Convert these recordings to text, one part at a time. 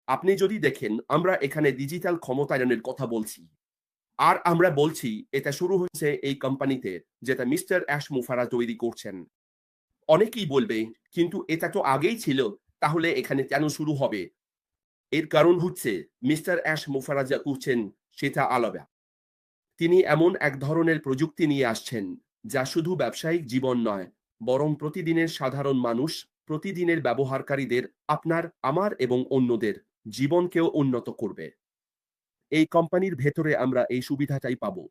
আপনি যদি দেখেন আমরা এখানে ডিজিটাল ক্ষমতায়নের কথা বলছি। আর আমরা বলছি এটা শুরু হয়েছে এই কোম্পানিতে যেটা মিস্টার অ্যাশ মুফারা তৈরি করছেন। অনেকেই বলবে, কিন্তু এটা তো আগেই ছিল। তাহলে এখানে কেন শুরু হবে? এর কারণ হচ্ছে মিস্টার অ্যাশ মুফারা যা করছেন সেটা আলাদা। তিনি এমন এক ধরনের প্রযুক্তি নিয়ে আসছেন যা শুধু ব্যবসায়িক জীবন নয়, বরং প্রতিদিনের সাধারণ মানুষ, প্রতিদিনের ব্যবহারকারীদের, আপনার, আমার এবং অন্যদের জীবনকেও উন্নত করবে। এই কোম্পানির ভেতরে আমরা এই সুবিধাটাই পাবো।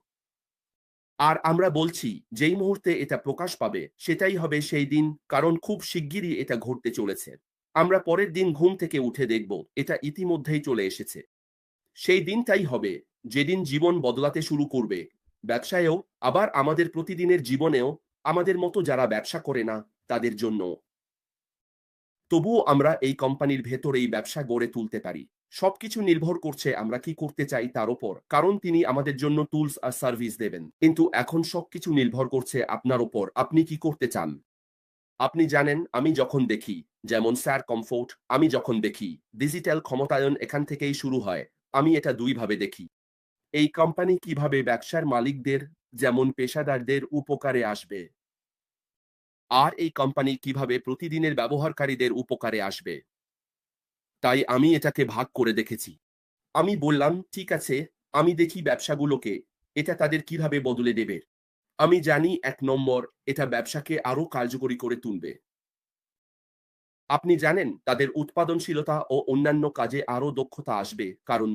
আর আমরা বলছি যেই মুহূর্তে এটা প্রকাশ পাবে সেটাই হবে সেই দিন, কারণ খুব শিগগিরই এটা ঘটতে চলেছে। আমরা পরের দিন ঘুম থেকে উঠে দেখব এটা ইতিমধ্যেই চলে এসেছে। সেই দিনটাই হবে যেদিন জীবন বদলাতে শুরু করবে। ব্যবসায়েও, আবার আমাদের প্রতিদিনের জীবনেও, আমাদের মতো যারা ব্যবসা করে না তাদের জন্য। তবুও আমরা এই কোম্পানির ভেতরেই ব্যবসা গড়ে তুলতে পারি। সবকিছু নির্ভর করছে আমরা কি করতে চাই তার উপর, কারণ তিনি আমাদের জন্য টুলস আর সার্ভিস দেবেন। কিন্তু এখন সবকিছু নির্ভর করছে আপনার উপর, আপনি কি করতে চান। আপনি জানেন, আমি যখন দেখি, যেমন স্যার কমফোর্ট, আমি যখন দেখি ডিজিটাল ক্ষমতায়ন এখান থেকেই শুরু হয়। আমি এটা দুইভাবে দেখি। এই কোম্পানি কিভাবে ব্যবসার মালিকদের, যেমন পেশাদারদের উপকারে আসবে, আর এই কোম্পানি কিভাবে প্রতিদিনের ব্যবহারকারীদের উপকারে আসবে। তাই আমি এটাকে ভাগ করে দেখেছি। আমি বললাম, ঠিক আছে, আমি দেখি ব্যবসাগুলোকে এটা তাদের কিভাবে বদলে দেবে। আমি জানি ১ নম্বর, এটা ব্যবসাকে আরো কার্যকরী করে তুলবে। আপনি জানেন তাদের উৎপাদনশীলতা ও অন্যান্য কাজে আরো দক্ষতা আসবে, কারণ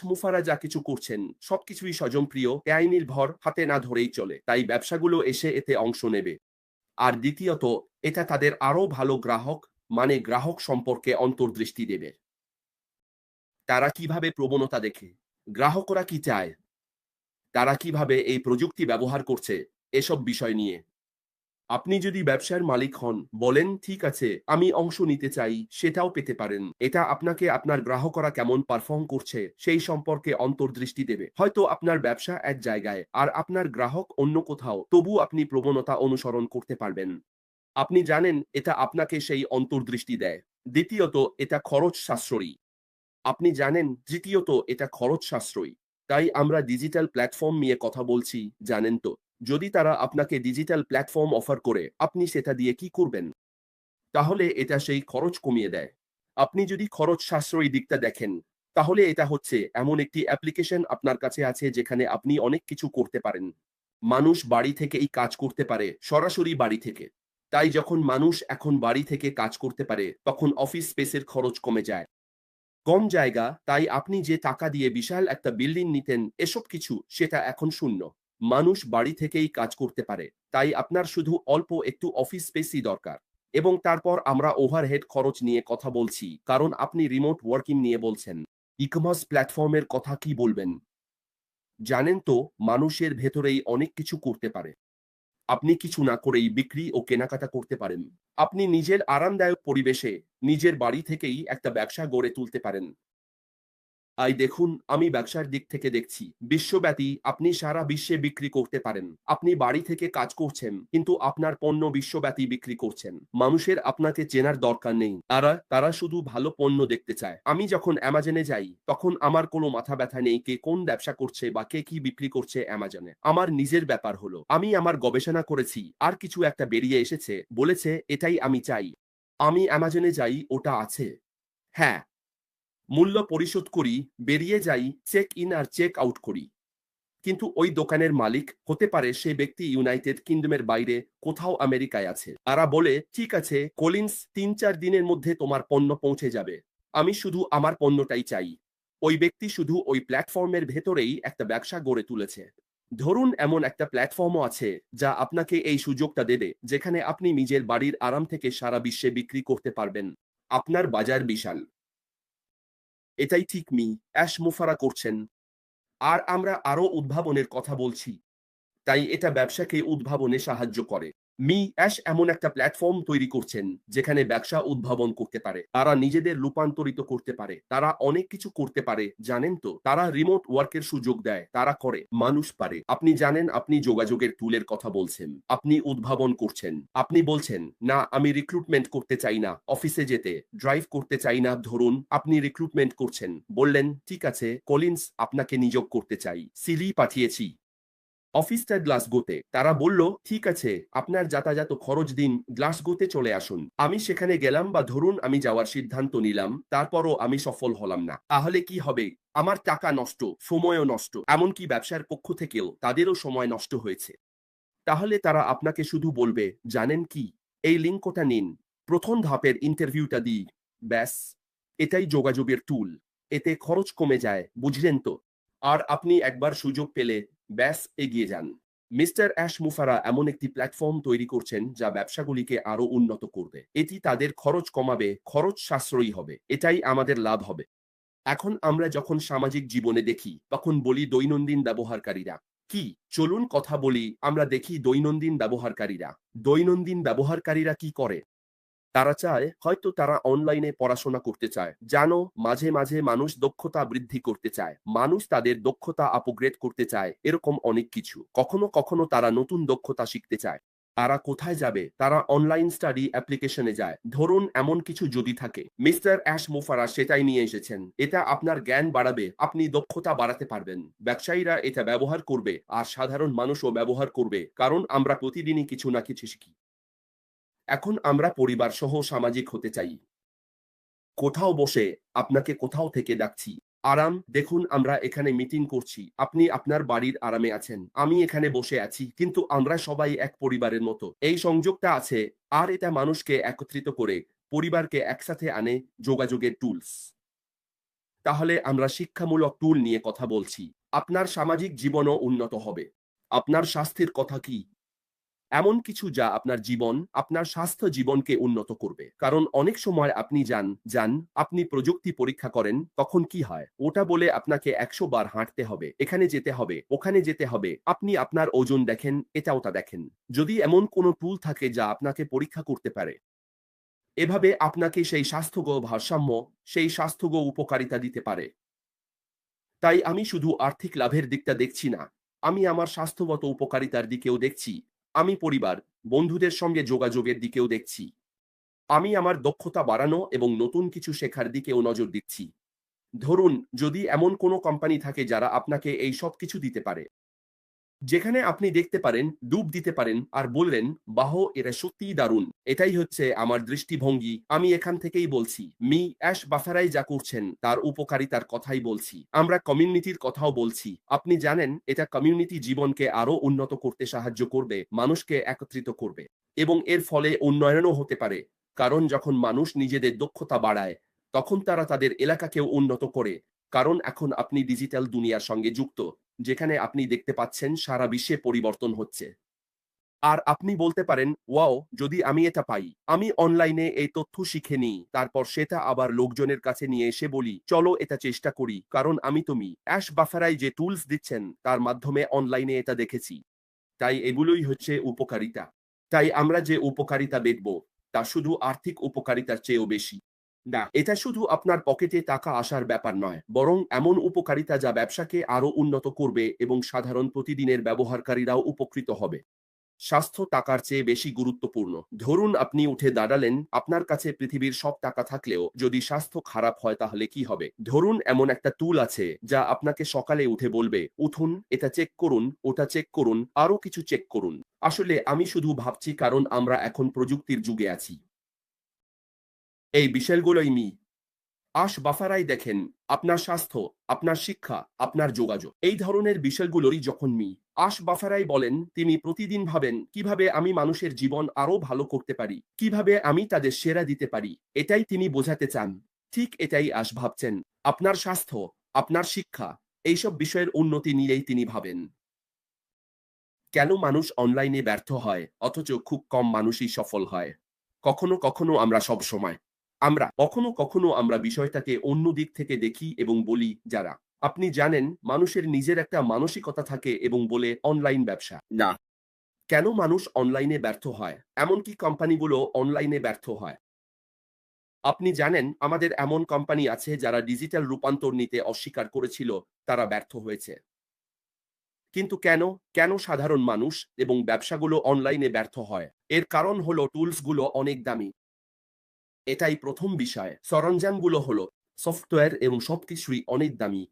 মুফারা যা কিছু করছেন সবকিছুই স্বজনপ্রিয়, এআই নির্ভর, হাতে না ধরেই চলে। তাই ব্যবসাগুলো এসে এতে অংশ নেবে। আর দ্বিতীয়ত, এটা তাদের আরো ভালো গ্রাহক, মানে গ্রাহক সম্পর্কে অন্তর্দৃষ্টি দেবে। তারা কিভাবে প্রবণতা দেখে, গ্রাহকরা কি চায়, তারা কিভাবে এই প্রযুক্তি ব্যবহার করছে, এসব বিষয় নিয়ে। আপনি যদি ব্যবসার মালিক হন, বলেন ঠিক আছে আমি অংশ নিতে চাই, সেটাও পেতে পারেন। এটা আপনাকে আপনার গ্রাহকরা কেমন পারফর্ম করছে সেই সম্পর্কে অন্তর্দৃষ্টি দেবে। হয়তো আপনার ব্যবসা এক জায়গায় আর আপনার গ্রাহক অন্য কোথাও, তবু আপনি প্রবণতা অনুসরণ করতে পারবেন। আপনি জানেন এটা আপনাকে সেই অন্তর্দৃষ্টি দেয়। দ্বিতীয়ত, এটা খরচ সাশ্রয়ী। আপনি জানেন, তৃতীয়ত, এটা খরচ সাশ্রয়ী। তাই আমরা ডিজিটাল প্ল্যাটফর্ম নিয়ে কথা বলছি, জানেন তো। যদি তারা আপনাকে ডিজিটাল প্ল্যাটফর্ম অফার করে, আপনি সেটা দিয়ে কি করবেন? তাহলে এটা সেই খরচ কমিয়ে দেয়। আপনি যদি খরচ সাশ্রয়ী দিকটা দেখেন, তাহলে এটা হচ্ছে এমন একটি অ্যাপ্লিকেশন আপনার কাছে আছে যেখানে আপনি অনেক কিছু করতে পারেন। মানুষ বাড়ি থেকেই কাজ করতে পারে, সরাসরি বাড়ি থেকে। তাই যখন মানুষ এখন বাড়ি থেকে কাজ করতে পারে, তখন অফিস স্পেসের খরচ কমে যায়। কম জায়গা, তাই আপনি যে টাকা দিয়ে বিশাল একটা বিল্ডিং নিতেন, এসব কিছু সেটা এখন শূন্য। মানুষ বাড়ি থেকেই কাজ করতে পারে। তাই আপনার শুধু অল্প একটু অফিস স্পেসই দরকার। এবং তারপর আমরা ওভারহেড খরচ নিয়ে কথা বলছি, কারণ আপনি রিমোট ওয়ার্কিং নিয়ে বলছেন। ই-কমার্স প্ল্যাটফর্মের কথা কি বলবেন? জানেন তো, মানুষের ভেতরেই অনেক কিছু করতে পারে। আপনি কিছু না করেই বিক্রি ও কেনাকাটা করতে পারেন। আপনি নিজের আরামদায়ক পরিবেশে, নিজের বাড়ি থেকেই একটা ব্যবসা গড়ে তুলতে পারেন। দেখুন, আমি ব্যবসার দিক থেকে দেখছি। বিশ্বব্যাপী আপনি সারা বিশ্বে বিক্রি করতে পারেন। আপনি বাড়ি থেকে কাজ করছেন, কিন্তু আপনার পণ্য বিশ্বব্যাপী বিক্রি করছেন। মানুষের আপনাকে চেনার দরকার নেই। তারা শুধু ভালো পণ্য দেখতে চায়। আমি যখন অ্যামাজনে যাই, তখন আমার কোনো মাথা ব্যথা নেই কে কোন ব্যবসা করছে বা কে কি বিক্রি করছে অ্যামাজনে। আমার নিজের ব্যাপার হলো, আমি আমার গবেষণা করেছি, আর কিছু একটা বেরিয়ে এসেছে, বলেছে এটাই আমি চাই। আমি অ্যামাজনে যাই, ওটা আছে। হ্যাঁ, মূল্য পরিশোধ করি, বেরিয়ে যাই, চেক ইন আর চেক আউট করি। কিন্তু ওই দোকানের মালিক হতে পারে সে ব্যক্তি ইউনাইটেড কিংডমের বাইরে কোথাও আমেরিকায় আছে। তারা বলে, ঠিক আছে কলিন্স, ৩-৪ দিনের মধ্যে তোমার পণ্য পৌঁছে যাবে। আমি শুধু আমার পণ্যটাই চাই। ওই ব্যক্তি শুধু ওই প্ল্যাটফর্মের ভেতরেই একটা ব্যবসা গড়ে তুলেছে। ধরুন এমন একটা প্ল্যাটফর্মও আছে যা আপনাকে এই সুযোগটা দেবে, যেখানে আপনি নিজের বাড়ির আরাম থেকে সারা বিশ্বে বিক্রি করতে পারবেন। আপনার বাজার বিশাল। এটাই ঠিক অ্যাশ মুফারা করছেন। আর আমরা আরো উদ্ভাবনের কথা বলছি। তাই এটা ব্যবসাকে উদ্ভাবনে সাহায্য করে। মি অ্যাশ এমন একটা প্ল্যাটফর্ম তৈরি করছেন যেখানে ব্যবসা উদ্ভাবন করতে পারে, তারা নিজেদের রূপান্তরিত করতে পারে, তারা অনেক কিছু করতে পারে। জানেন তো, তারা রিমোট ওয়ার্কের সুযোগ দেয়, তারা করে, মানুষ পারে। আপনি জানেন, আপনি যোগাযোগের টুলের কথা বলছেন, আপনি উদ্ভাবন করছেন, আপনি বলছেন না আমি রিক্রুটমেন্ট করতে চাই না, অফিসে যেতে ড্রাইভ করতে চাই না। ধরুন আপনি রিক্রুটমেন্ট করছেন, বললেন ঠিক আছে কলিন্স, আপনাকে নিয়োগ করতে চাই, সিভি পাঠিয়েছি, অফিসটা গ্লাসগোতে। তারা বলল ঠিক আছে, আপনার যাতায়াত খরচ দিন, গ্লাসগোতে চলে আসুন। আমি সেখানে গেলাম, বা ধরুন আমি যাওয়ার সিদ্ধান্ত নিলাম, তারপরও আমি সফল হলাম না। তাহলে কি হবে? আমার টাকা নষ্ট, সময়ও নষ্ট, এমনকি ব্যবসার পক্ষ থেকেও তাদেরও সময় নষ্ট হয়েছে। তাহলে তারা আপনাকে শুধু বলবে, জানেন কি, এই লিঙ্কটা নিন, প্রথম ধাপের ইন্টারভিউটা দিই, ব্যাস। এটাই যোগাযোগের টুল। এতে খরচ কমে যায়, বুঝলেন তো? আর আপনি একবার সুযোগ পেলে ব্যাস এগিয়ে যান। মিস্টার অ্যাশ মুফারা এমন একটি প্ল্যাটফর্ম তৈরি করছেন যা ব্যবসাগুলিকে আরো উন্নত করবে। এটি তাদের খরচ কমাবে, খরচ সাশ্রয়ী হবে। এটাই আমাদের লাভ হবে। এখন আমরা যখন সামাজিক জীবনে দেখি, তখন বলি দৈনন্দিন ব্যবহারকারীরা কি? চলুন কথা বলি, আমরা দেখি দৈনন্দিন ব্যবহারকারীরা। দৈনন্দিন ব্যবহারকারীরা কি করে? তারা চায়, হয়তো তারা অনলাইনে পড়াশোনা করতে চায়। জানো, মাঝে মাঝে মানুষ দক্ষতা বৃদ্ধি করতে চায়। মানুষ তাদের দক্ষতা আপগ্রেড করতে চায়। এরকম অনেক কিছু। কখনো কখনো তারা নতুন দক্ষতা শিখতে চায়। তারা কোথায় যাবে? তারা অনলাইন স্টাডি অ্যাপ্লিকেশনে যায়। ধরুন এমন কিছু যদি থাকে, মিস্টার অ্যাশ মুফারা সেটাই নিয়ে এসেছেন। এটা আপনার জ্ঞান বাড়াবে, আপনি দক্ষতা বাড়াতে পারবেন। ব্যবসায়ীরা এটা ব্যবহার করবে, আর সাধারণ মানুষও ব্যবহার করবে, কারণ আমরা প্রতিদিনই কিছু না কিছু শিখি। এখন আমরা পরিবার সহ সামাজিক হতে চাই। কোথাও বসে আপনাকে কোথাও থেকে ডাকছি। আরাম, দেখুন আমরা এখানে মিটিং করছি। আপনি আপনার বাড়ির আরামে আছেন। আমি এখানে বসে আছি। কিন্তু আমরা সবাই এক পরিবারের মতো। এই সংযোগটা আছে, আর এটা মানুষকে একত্রিত করে, পরিবারকে একসাথে আনে, যোগাযোগের টুলস। তাহলে আমরা শিক্ষামূলক টুল নিয়ে কথা বলছি। আপনার সামাজিক জীবনও উন্নত হবে। আপনার স্বাস্থ্যের কথা কি? এমন কিছু যা আপনার জীবন, আপনার স্বাস্থ্য জীবনকে উন্নত করবে। কারণ অনেক সময় আপনি যান, আপনি প্রযুক্তি পরীক্ষা করেন, তখন কি হয়? ওটা বলে আপনাকে ১০০ বার হাঁটতে হবে, এখানে যেতে হবে, ওখানে যেতে হবে। আপনি আপনার ওজন দেখেন, এটা ওটা দেখেন। যদি এমন কোনো টুল থাকে যা আপনাকে পরীক্ষা করতে পারে, এভাবে আপনাকে সেই স্বাস্থ্যগত ভারসাম্য, সেই স্বাস্থ্যগত উপকারিতা দিতে পারে। তাই আমি শুধু আর্থিক লাভের দিকটা দেখছি না, আমি আমার স্বাস্থ্যগত উপকারিতার দিকেও দেখছি। আমি পরিবার, বন্ধুদের সঙ্গে যোগাযোগের দিকেও দেখছি। আমি আমার দক্ষতা বাড়ানো এবং নতুন কিছু শেখার দিকেও নজর দিচ্ছি। ধরুন যদি এমন কোনো কোম্পানি থাকে যারা আপনাকে এই সব কিছু দিতে পারে, যেখানে আপনি দেখতে পারেন, ডুব দিতে পারেন আর বললেন, বাহ! এটা সত্যিই দারুণ। এটাই হচ্ছে আমার দৃষ্টিভঙ্গি। আমি এখান থেকেই বলছি। মি অ্যাশ বাফারাই যা করছেন তার উপকারিতার কথাই বলছি। আমরা কমিউনিটির কথাও বলছি। আপনি জানেন, এটা কমিউনিটি জীবনকে আরো উন্নত করতে সাহায্য করবে, মানুষকে একত্রিত করবে। এবং এর ফলে উন্নয়নও হতে পারে। কারণ যখন মানুষ নিজেদের দক্ষতা বাড়ায়, তখন তারা তাদের এলাকাকেও উন্নত করে। কারণ এখন আপনি ডিজিটাল দুনিয়ার সঙ্গে যুক্ত, যেখানে আপনি দেখতে পাচ্ছেন সারা বিশ্বে পরিবর্তন হচ্ছে। আর আপনি বলতে পারেন, ওয়াও! যদি আমি এটা পাই, আমি অনলাইনে এই তথ্য শিখে নিই, তারপর সেটা আবার লোকজনের কাছে নিয়ে এসে বলি, চলো এটা চেষ্টা করি। কারণ আমি তুমি অ্যাশ বাফারাই যে টুলস দিচ্ছেন, তার মাধ্যমে অনলাইনে এটা দেখেছি। তাই এগুলোই হচ্ছে উপকারিতা। তাই আমরা যে উপকারিতা দেখব, তা শুধু আর্থিক উপকারিতার চেয়েও বেশি। না, এটা শুধু আপনার পকেটে টাকা আসার ব্যাপার নয়, বরং এমন উপকারিতা যা ব্যবসাকে আরো উন্নত করবে এবং সাধারণ প্রতিদিনের ব্যবহারকারীরাও উপকৃত হবে। স্বাস্থ্য টাকার চেয়ে বেশি গুরুত্বপূর্ণ। ধরুন আপনি উঠে দাঁড়ালেন, আপনার কাছে পৃথিবীর সব টাকা থাকলেও যদি স্বাস্থ্য খারাপ হয় তাহলে কি হবে? ধরুন এমন একটা টুল আছে যা আপনাকে সকালে উঠে বলবে, উঠুন, এটা চেক করুন, ওটা চেক করুন, আরো কিছু চেক করুন। আসলে আমি শুধু ভাবছি, কারণ আমরা এখন প্রযুক্তির যুগে আছি। এই বিষয়গুলোই বাফারাই দেখেন, আপনার স্বাস্থ্য, আপনার শিক্ষা, আপনার যোগাযোগ। এই ধরনের বিষয়গুলোরই যখন বাফারাই বলেন, তিনি প্রতিদিন ভাবেন কিভাবে আমি মানুষের জীবন আরো ভালো করতে পারি, কিভাবে আমি তাদের সেরা দিতে পারি। এটাই তিনি বোঝাতে চান। ঠিক এটাই ভাবছেন। আপনার স্বাস্থ্য, আপনার শিক্ষা, এইসব বিষয়ের উন্নতি নিয়েই তিনি ভাবেন। কেন মানুষ অনলাইনে ব্যর্থ হয়, অথচ খুব কম মানুষই সফল হয়? কখনো কখনো আমরা সবসময় কখনো কখনো আমরা বিষয়টাকে অন্য দিক থেকে দেখি এবং বলি, যারা আপনি জানেন, মানুষের নিজের একটা মানসিকতা থাকে এবং বলে অনলাইন ব্যবসা না, কেন মানুষ অনলাইনে ব্যর্থ হয়? এমনকি কোম্পানিগুলো অনলাইনে ব্যর্থ হয়। আপনি জানেন আমাদের এমন কোম্পানি আছে যারা ডিজিটাল রূপান্তর নিতে অস্বীকার করেছিল, তারা ব্যর্থ হয়েছে। কিন্তু কেন? কেন সাধারণ মানুষ এবং ব্যবসাগুলো অনলাইনে ব্যর্থ হয়? এর কারণ হলো টুলসগুলো অনেক দামি। এটাই প্রথম বিষয়। সরঞ্জামগুলো হলো সফটওয়্যার এবং সবকিছুই অনেক দামি।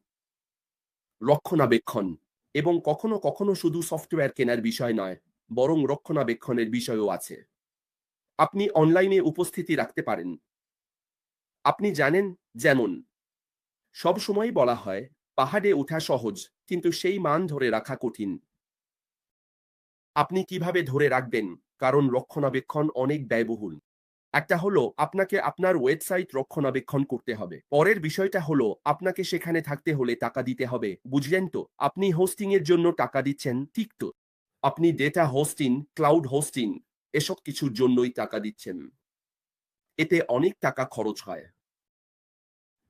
রক্ষণাবেক্ষণ এবং কখনো, কখনো শুধু সফটওয়্যার কেনার বিষয় নয়, বরং রক্ষণাবেক্ষণের বিষয়ও আছে। আপনি অনলাইনে উপস্থিতি রাখতে পারেন। আপনি জানেন, যেমন সবসময়ই বলা হয়, পাহাড়ে ওঠা সহজ, কিন্তু সেই মান ধরে রাখা কঠিন। আপনি কিভাবে ধরে রাখবেন? কারণ রক্ষণাবেক্ষণ অনেক ব্যয়বহুল। একটা হলো আপনাকে আপনার ওয়েবসাইট রক্ষণাবেক্ষণ করতে হবে। পরের বিষয়টা হলো আপনাকে সেখানে থাকতে হলে টাকা দিতে হবে। বুঝলেন তো? আপনি হোস্টিং এর জন্য টাকা দিচ্ছেন, ঠিক তো? আপনি ডেটা হোস্টিং, ক্লাউড হোস্টিং এসব কিছুর জন্যই টাকা দিচ্ছেন। এতে অনেক টাকা খরচ হয়।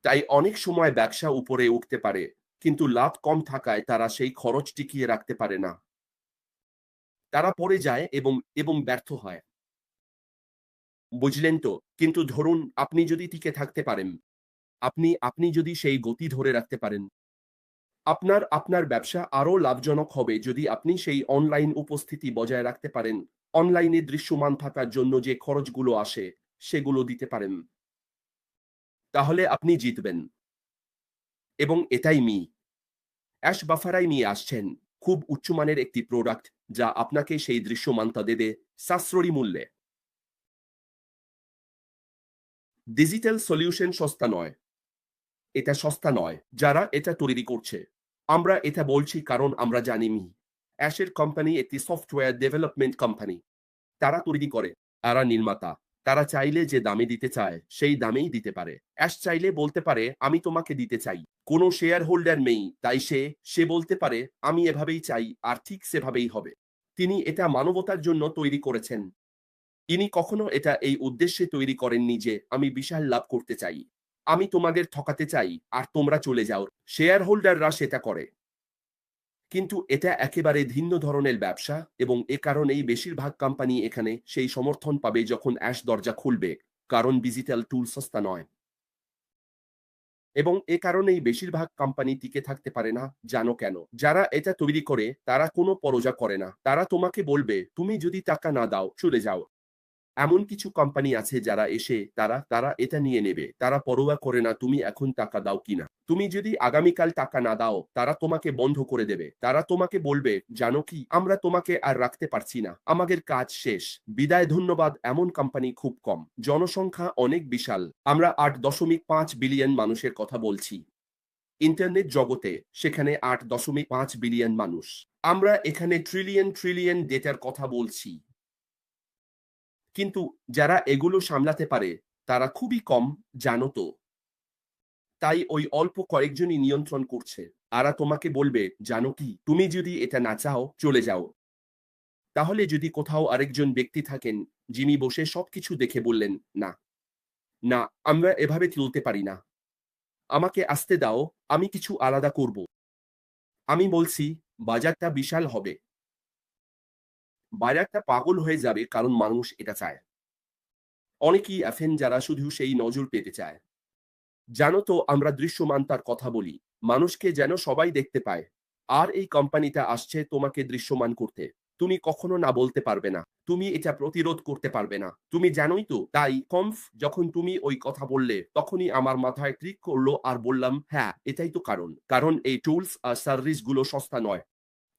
তাই অনেক সময় ব্যবসা উপরে উঠতে পারে, কিন্তু লাভ কম থাকায় তারা সেই খরচ টিকিয়ে রাখতে পারে না। তারা পড়ে যায় এবং ব্যর্থ হয়। বুঝলেন তো? কিন্তু ধরুন আপনি যদি টিকে থাকতে পারেন, আপনি আপনি যদি সেই গতি ধরে রাখতে পারেন, আপনার ব্যবসা আরো লাভজনক হবে যদি আপনি সেই অনলাইন উপস্থিতি বজায় রাখতে পারেন। অনলাইনে দৃশ্যমান থাকার জন্য যে খরচগুলো আসে, সেগুলো দিতে পারেন। তাহলে আপনি জিতবেন। এবং এটাই অ্যাশ বাফারাই নিয়ে আসছেন। খুব উচ্চমানের একটি প্রোডাক্ট যা আপনাকে সেই দৃশ্যমানতা দেবে সাশ্রয়ী মূল্যে। ডিজিটাল সলিউশন সস্তা নয়। এটা সস্তা নয়। যারা এটা তৈরি করছে। আমরা এটা বলছি কারণ আমরা জানি অ্যাশের কোম্পানি একটি সফটওয়্যার ডেভেলপমেন্ট কোম্পানি। তারা তৈরি করে, তারা নির্মাতা। তারা চাইলে যে দামে দিতে চায়, সেই দামেই দিতে পারে। অ্যাশ চাইলে বলতে পারে, "আমি তোমাকে দিতে চাই।" কোনো শেয়ার হোল্ডার নেই, তাই সে বলতে পারে, "আমি এভাবেই চাই, আর ঠিক সেভাবেই হবে।" তিনি এটা মানবতার জন্য তৈরি করেছেন। তিনি কখনো এটা এই উদ্দেশ্যে তৈরি করেননি যে, "আমি বিশাল লাভ করতে চাই। আমি তোমাদের ঠকাতে চাই, আর তোমরা চলে যাও।" শেয়ার হোল্ডাররা সেটা করে। কিন্তু এটা একেবারে ভিন্ন ধরনের ব্যবসা এবং এ কারণেই বেশিরভাগ কোম্পানি এখানে সেই সমর্থন পাবে যখন অ্যাশ দরজা খুলবে। কারণ ডিজিটাল টুল সস্তা নয়। এবং এ কারণেই বেশিরভাগ কোম্পানি টিকে থাকতে পারে না। জানো কেন? যারা এটা তৈরি করে তারা কোনো পরোয়া করে না। তারা তোমাকে বলবে, "তুমি যদি টাকা না দাও, চলে যাও।" এমন কিছু কোম্পানি আছে যারা এসে তারা এটা নিয়ে নেবে। তারা পরোয়া করে না তুমি এখন টাকা দাও কিনা। তুমি যদি আগামীকাল টাকা না দাও, তারা তোমাকে বন্ধ করে দেবে। তারা তোমাকে বলবে, "জানো কি? আমরা তোমাকে আর রাখতে পারছি না। আমাদের কাজ শেষ। বিদায় ধন্যবাদ।" এমন কোম্পানি খুব কম। জনসংখ্যা অনেক বিশাল। আমরা ৮.৫ বিলিয়ন মানুষের কথা বলছি। ইন্টারনেট জগতে সেখানে ৮.৫ বিলিয়ন মানুষ। আমরা এখানে ট্রিলিয়ন, ট্রিলিয়ন ডেটার কথা বলছি। কিন্তু যারা এগুলো সামলাতে পারে তারা খুবই কম, জানো তো? তাই ওই অল্প কয়েকজনই নিয়ন্ত্রণ করছে। তারা তোমাকে বলবে, "জানো কি? তুমি যদি এটা না চাও, চলে যাও।" তাহলে যদি কোথাও আরেকজন ব্যক্তি থাকেন, যিনি বসে সবকিছু দেখে বললেন, "না, না, আমরা এভাবে চলতে পারি না। আমাকে আসতে দাও, আমি কিছু আলাদা করব।" আমি বলছি, বাজারটা বিশাল হবে। বাজারটা পাগল হয়ে যাবে কারণ মানুষ এটা চায়। অনেকেই আছেন যারা শুধু সেই নজর পেতে চায়। জানো তো আমরা দৃশ্যমানতার কথা বলি। মানুষকে যেন সবাই দেখতে পায়। আর এই কোম্পানিটা আসছে তোমাকে দৃশ্যমান করতে। তুমি কখনো না বলতে পারবে না। তুমি এটা প্রতিরোধ করতে পারবে না। তুমি জানোই তো। তাই যখন তুমি ওই কথা বললে, তখনই আমার মাথায় ক্লিক করলো আর বললাম, "হ্যাঁ, এটাই তো কারণ।" কারণ এই টুলস আর সার্ভিস গুলো সস্তা নয়।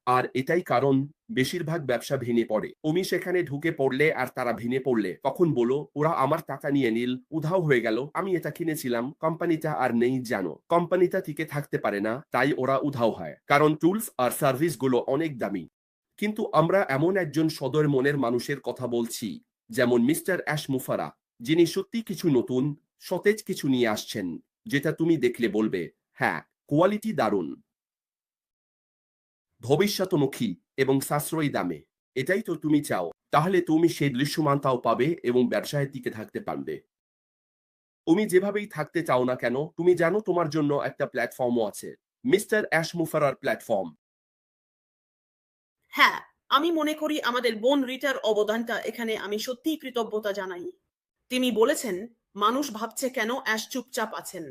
আর এটাই কারণ বেশিরভাগ ব্যবসা ভেঙে পড়ে। তুমি সেখানে ঢুকে পড়লে আর তারা ভেঙে পড়লে, তখন বলো, "ওরা আমার টাকা নিয়ে নিল, উধাও হয়ে গেল। আমি এটা কিনেছিলাম, কোম্পানিটা আর নেই জানো।" কোম্পানিটা টিকে থাকতে পারে না, তাই ওরা উধাও হয়। কারণ টুলস আর সার্ভিস গুলো অনেক দামি। কিন্তু আমরা এমন একজন সদয় মনের মানুষের কথা বলছি, যেমন মিস্টার অ্যাশ মুফারা, যিনি সত্যি কিছু নতুন, সতেজ কিছু নিয়ে আসছেন, যেটা তুমি দেখলে বলবে, "হ্যাঁ, কোয়ালিটি দারুণ। ভবিষ্যৎমুখী এবং সাশ্রয়ী দামে। এটাই তো তুমি চাও। তাহলে তুমি সেই দৃশ্যমানতাও পাবে এবং ব্যবসায় টিকে থাকতে পারবে। তুমি যেভাবেই থাকতে চাও না কেন, তুমি জানো তোমার জন্য একটা প্ল্যাটফর্মও আছে। মিস্টার অ্যাশ মুফারার প্ল্যাটফর্ম। হ্যাঁ, আমি মনে করি আমাদের বোন রিটার অবদানটা এখানে আমি সত্যিই কৃতজ্ঞতা জানাই। তিনি বলেছেন, মানুষ ভাবছে কেন অ্যাশ চুপচাপ আছেন।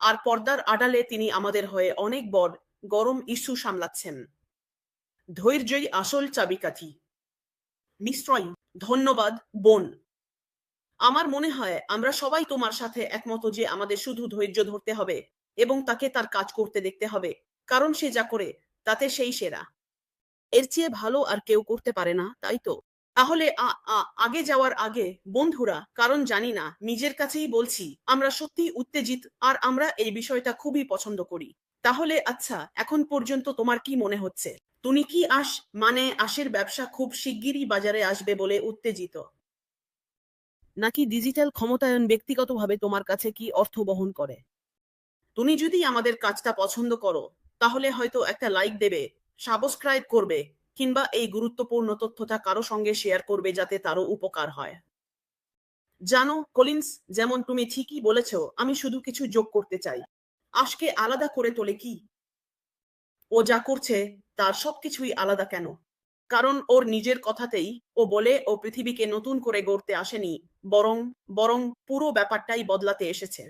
আর পর্দার আড়ালে তিনি আমাদের হয়ে অনেক বড় গরম ইস্যু সামলাচ্ছেন। ধৈর্যই আসল চাবিকাঠি। নিশ্চয়ই। ধন্যবাদ, বোন। আমার মনে হয় আমরা সবাই তোমার সাথে একমত যে আমাদের শুধু ধৈর্য ধরতে হবে এবং তাকে তার কাজ করতে দেখতে হবে, কারণ সে যা করে তাতে সেই সেরা। এর চেয়ে ভালো আর কেউ করতে পারে না, তাই তো? তাহলে আগে যাওয়ার আগে বন্ধুরা, কারণ জানি না, নিজের কাছেই বলছি, আমরা সত্যিই উত্তেজিত আর আমরা এই বিষয়টা খুবই পছন্দ করি। তাহলে আচ্ছা, এখন পর্যন্ত তোমার কি মনে হচ্ছে? তুমি কি আশের ব্যবসা খুব শিগগিরই বাজারে আসবে বলে উত্তেজিত? নাকি ডিজিটাল ক্ষমতায়ন ব্যক্তিগতভাবে তোমার কাছে কি অর্থ বহন করে? তুমি যদি আমাদের কাজটা পছন্দ করো, তাহলে হয়তো একটা লাইক দেবে, সাবস্ক্রাইব করবে, কিংবা এই গুরুত্বপূর্ণ তথ্যটা কারো সঙ্গে শেয়ার করবে যাতে তারও উপকার হয়। জানো কলিন্স, যেমন তুমি ঠিকই বলেছ, আমি শুধু কিছু যোগ করতে চাই। আশকে আলাদা করে তোলে কি? ও যা করছে তার সবকিছুই আলাদা কেন? কারণ ওর নিজের কথাতেই ও বলে ও পৃথিবীকে নতুন করে গড়তে আসেনি, বরং বরং পুরো ব্যাপারটাই বদলাতে এসেছে।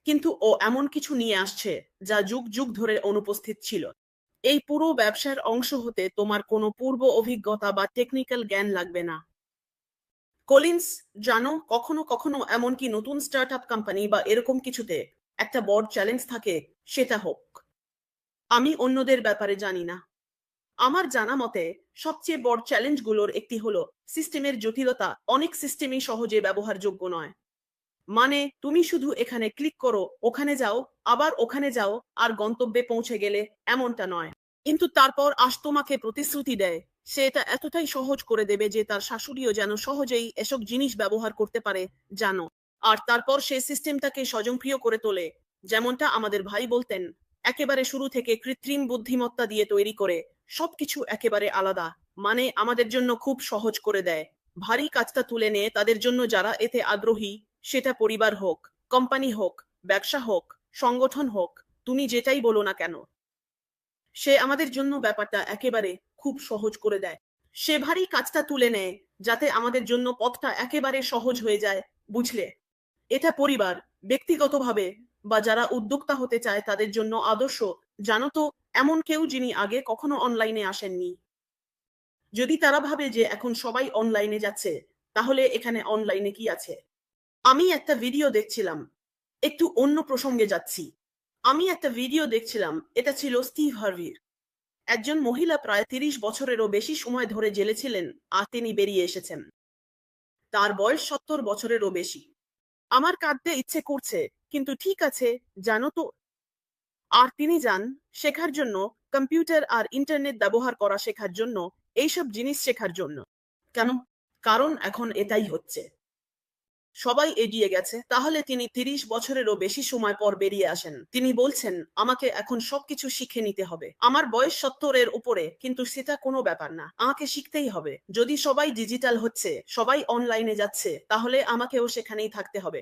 কিন্তু ও এমন কিছু নিয়ে আসছে যা যুগ যুগ ধরে অনুপস্থিত ছিল। এই পুরো ব্যবসার অংশ হতে তোমার কোনো পূর্ব অভিজ্ঞতা বা টেকনিক্যাল জ্ঞান লাগবে না। কলিন্স, জানো, কখনো কখনো এমনকি নতুন স্টার্টআপ কোম্পানি বা এরকম কিছুতে একটা বড় চ্যালেঞ্জ থাকে, সেটা হোক। আমি অন্যদের ব্যাপারে জানি না। আমার জানা মতে সবচেয়ে বড় চ্যালেঞ্জগুলোর একটি হলো সিস্টেমের জটিলতা। অনেক সিস্টেমই সহজে ব্যবহারযোগ্য নয়। মানে তুমি শুধু এখানে ক্লিক করো, ওখানে যাও, আবার ওখানে যাও, আর গন্তব্যে পৌঁছে গেলে, এমনটা নয়। কিন্তু তারপর তোমাকে প্রতিশ্রুতি দেয় সে এটা এতটাই সহজ করে দেবে যে তার শাশুড়িও যেন সহজেই এসব জিনিস ব্যবহার করতে পারে, জানো। আর তারপর সে সিস্টেমটাকে স্বয়ংক্রিয় করে তোলে, যেমনটা আমাদের ভাই বলতেন, একেবারে শুরু থেকে কৃত্রিম বুদ্ধিমত্তা দিয়ে তৈরি করে সবকিছু একেবারে আলাদা, মানে আমাদের জন্য খুব সহজ করে দেয়। ভারী কাজটা তুলে নিয়ে তাদের জন্য যারা এতে আগ্রহী, সেটা পরিবার হোক, কোম্পানি হোক, ব্যবসা হোক, সংগঠন হোক, তুমি যেটাই বলো না কেন, সে আমাদের জন্য ব্যাপারটা একেবারে খুব সহজ করে দেয়। সে ভারী কাজটা তুলে নেয় যাতে আমাদের জন্য পথটা একেবারে সহজ হয়ে যায়, বুঝলে? এটা পরিবার, ব্যক্তিগতভাবে, বা যারা উদ্যোক্তা হতে চায় তাদের জন্য আদর্শ। জানো তো, এমন কেউ যিনি আগে কখনো অনলাইনে আসেননি। যদি তারা ভাবে যে এখন সবাই অনলাইনে যাচ্ছে, তাহলে এখানে অনলাইনে কি আছে? আমি একটা ভিডিও দেখছিলাম, একটু অন্য প্রসঙ্গে যাচ্ছি। আমি একটা ভিডিও দেখছিলাম, এটা ছিল স্টিভ হার্ভির। একজন মহিলা প্রায় 30 বছরেরও বেশি সময় ধরে জেলে ছিলেন, আর তিনি বেরিয়ে এসেছেন। তার বয়স 70 বছরেরও বেশি। আমার কাঁদতে ইচ্ছে করছে, কিন্তু ঠিক আছে, জানো তো। আর তিনি যান শেখার জন্য, কম্পিউটার আর ইন্টারনেট ব্যবহার করা শেখার জন্য, এইসব জিনিস শেখার জন্য। কেন? কারণ এখন এটাই হচ্ছে। সবাই এগিয়ে গেছে, তাহলে তিনি 30 বছরেরও বেশি সময় পর বেরিয়ে আসেন। তিনি বলছেন, আমাকে এখন সবকিছু শিখে নিতে হবে। আমার বয়স 70-এর উপরে, কিন্তু সেটা কোনো ব্যাপার না, আমাকে শিখতেই হবে। যদি সবাই ডিজিটাল হচ্ছে, সবাই অনলাইনে যাচ্ছে, তাহলে আমাকেও সেখানেই থাকতে হবে।